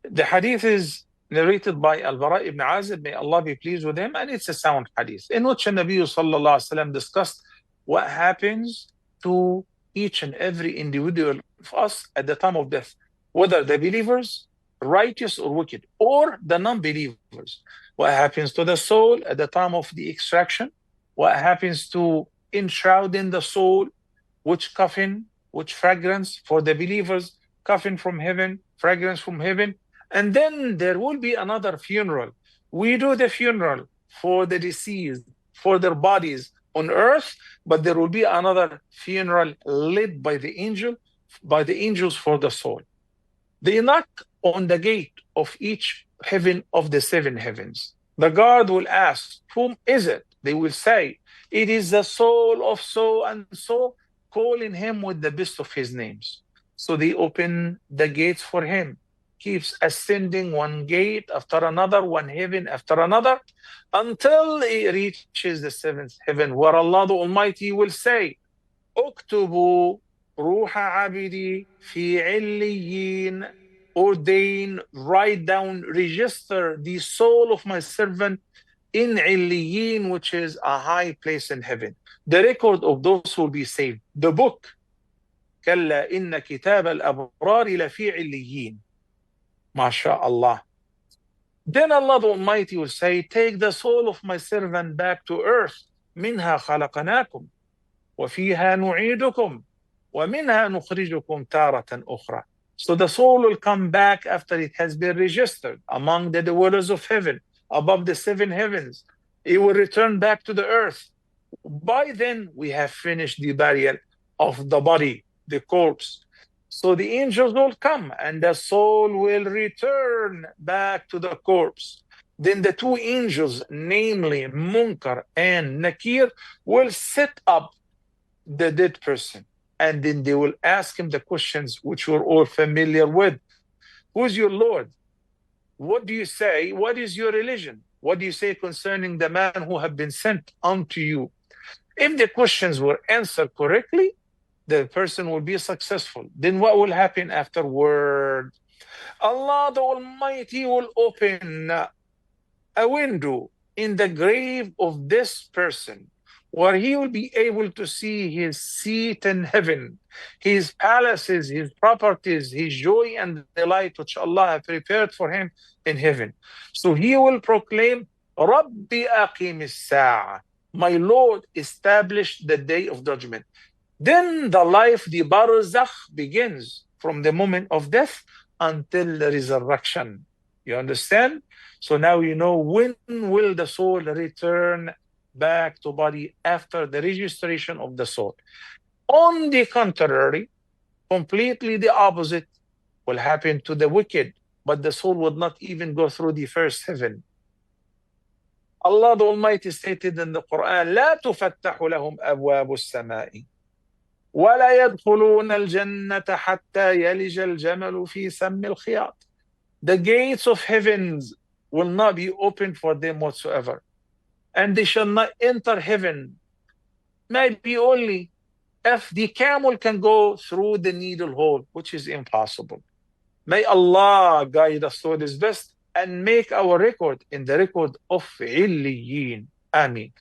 The hadith is narrated by Al-Bara ibn Azib, may Allah be pleased with him, and it's a sound hadith in which the Nabi sallallahu alaihi wasallam discussed what happens to each and every individual of us at the time of death, whether the believers, righteous or wicked, or the non-believers. What happens to the soul at the time of the extraction? What happens to enshrouding the soul? Which coffin, which fragrance for the believers, coffin from heaven, fragrance from heaven. And then there will be another funeral. We do the funeral for the deceased, for their bodies on earth, but there will be another funeral led by the angels for the soul. They knock on the gate of each heaven of the seven heavens. The guard will ask, whom is it? They will say, it is the soul of so and so, calling him with the best of his names. So they open the gates for him, keeps ascending one gate after another, one heaven after another, until he reaches the seventh heaven, where Allah the Almighty will say, اكتبوا روح عبدي في عليين, ordain, write down, register the soul of my servant in عليين, which is a high place in heaven. The record of those who will be saved. The book, كلا إن كتاب الأبرار لفي عليين. MashaAllah. Then Allah the Almighty will say, take the soul of my servant back to earth. منها خلقناكم وفيها نعيدكم ومنها نخرجكم تارة أخرى. So the soul will come back after it has been registered among the dwellers of heaven, above the seven heavens. It will return back to the earth. By then, we have finished the burial of the body, the corpse. So the angels will come and the soul will return back to the corpse. Then the two angels, namely Munkar and Nakir, will set up the dead person. And then they will ask him the questions which we're all familiar with. Who is your Lord? What do you say? What is your religion? What do you say concerning the man who have been sent unto you? If the questions were answered correctly, the person will be successful. Then what will happen afterward? Allah the Almighty will open a window in the grave of this person, where he will be able to see his seat in heaven, his palaces, his properties, his joy and delight which Allah has prepared for him in heaven. So he will proclaim, Rabbi aqim as-sa'a, my Lord, establish the day of judgment. Then the life, the barzakh, begins from the moment of death until the resurrection. You understand? So now you know when will the soul return back to body after the registration of the soul. On the contrary, completely the opposite will happen to the wicked, but the soul would not even go through the first heaven. Allah the Almighty stated in the Quran, لا تفتح لهم أبواب السماء ولا يدخلون الجنة حتى يلج الجمل في سم الخياط. The gates of heavens will not be opened for them whatsoever, and they shall not enter heaven, maybe only if the camel can go through the needle hole, which is impossible. May Allah guide us to His best and make our record in the record of Illiyin. Ameen.